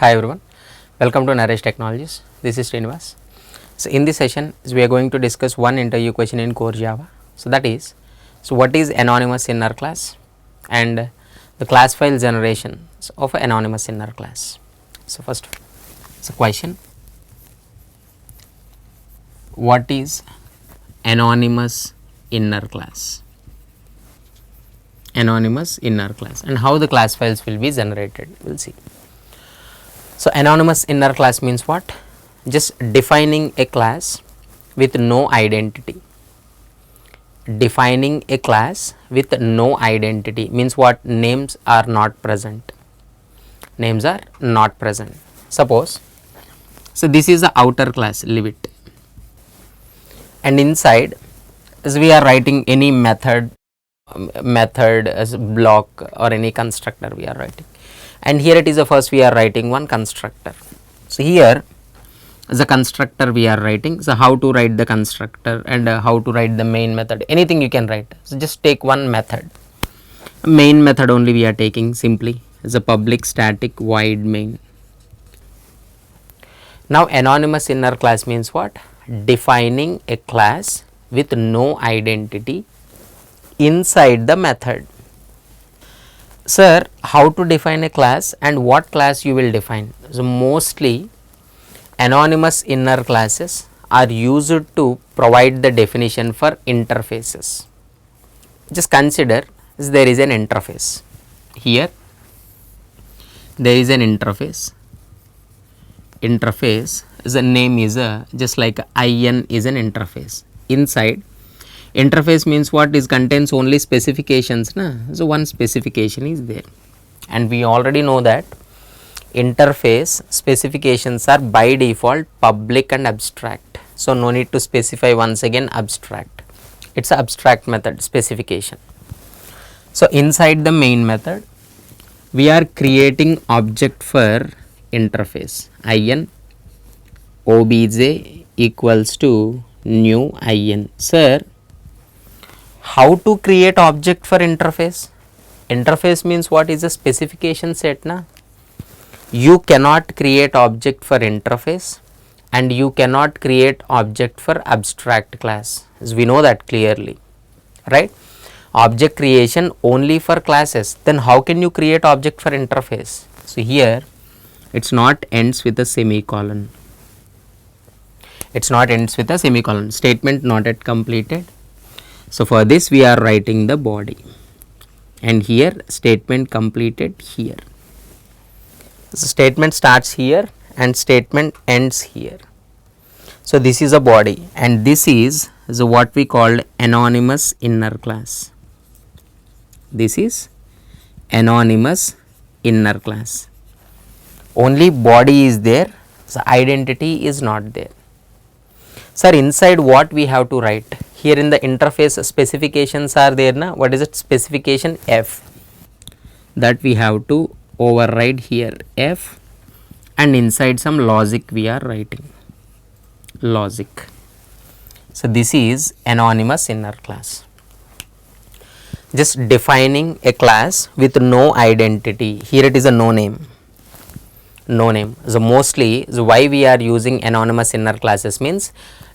Hi everyone, welcome to Naresh Technologies. This is Srinivas. So in this session, we are going to discuss one interview question in core Java. So that is, what is anonymous inner class and the class file generation of anonymous inner class. So first, question: what is anonymous inner class? Anonymous inner class and how the class files will be generated. We'll see. So anonymous inner class means what? Just defining a class with no identity. Defining a class with no identity means what? Names are not present. Names are not present. Suppose, so this is the outer class, leave it. And inside, as we are writing any method as block or any constructor we are writing. And here it is the first we are writing one constructor. So here as a constructor we are writing. So how to write the constructor and how to write the main method, anything you can write. So just take one method. Main method only we are taking simply as a public static void main. Now anonymous inner class means what? Defining a class with no identity inside the method. Sir, how to define a class and what class you will define? So mostly anonymous inner classes are used to provide the definition for interfaces. Just consider there is an interface. Here there is an interface. Interface is a name is a just like IN is an interface. Inside interface means what? Is contains only specifications, na? So one specification is there, and we already know that interface specifications are by default public and abstract. So no need to specify once again abstract. It's an abstract method specification. So inside the main method we are creating object for interface. IN obj equals to new IN. Sir, how to create object for interface? Interface means what? Is a specification set, na? You cannot create object for interface and you cannot create object for abstract class, as we know that clearly, right? Object creation only for classes, then how can you create object for interface? So here it's not ends with a semicolon. It's not ends with a semicolon. Statement not yet completed. So for this we are writing the body, and here statement completed here. So statement starts here and statement ends here. So this is a body and this is what we called anonymous inner class. This is anonymous inner class. Only body is there, so identity is not there. Sir, inside what we have to write? Here in the interface specifications are there, na? What is it? Specification F. That we have to override here F, and inside some logic we are writing. Logic. So this is anonymous inner class. Just defining a class with no identity. Here it is a no name. No name. So mostly why we are using anonymous inner classes means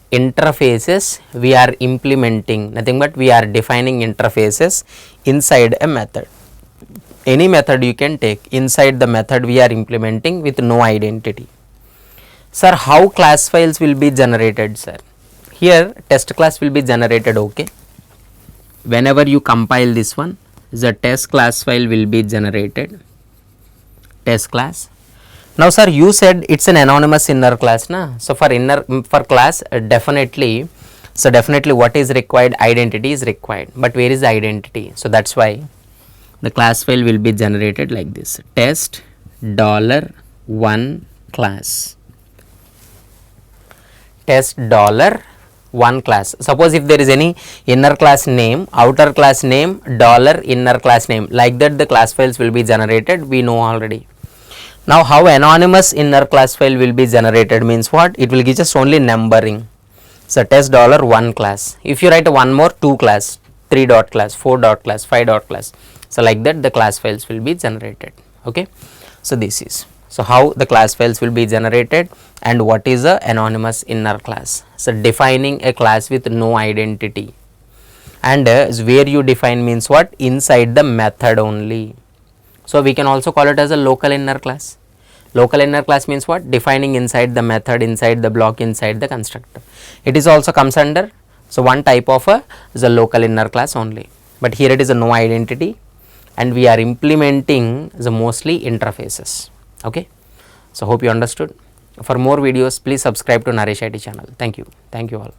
interfaces we are implementing, nothing but we are defining interfaces inside a method. Any method you can take, inside the method we are implementing with no identity. Sir, how class files will be generated, sir? Here test class will be generated, okay. Whenever you compile this one, the test class file will be generated. Test class. Now sir, you said it's an anonymous inner class, na? So for class definitely, so definitely what is required? Identity is required, but where is the identity? So that's why the class file will be generated like this: test $1 class. Test $1 class. Suppose if there is any inner class name, outer class name, $inner class name, like that the class files will be generated, we know already. Now how anonymous inner class file will be generated means what? It will give just only numbering. So test $1 class. If you write one more 2 class, 3 dot class, 4 dot class, 5 dot class, so like that the class files will be generated, okay. So this is, So how the class files will be generated and what is a anonymous inner class. So defining a class with no identity, and where you define means what, inside the method only. So we can also call it as a local inner class. Local inner class means what, defining inside the method, inside the block, inside the constructor. It is also comes under, so one type of a is a local inner class only, but here it is a no identity and we are implementing the mostly interfaces. Okay, so hope you understood. For more videos please subscribe to Naresh IT channel. Thank you all.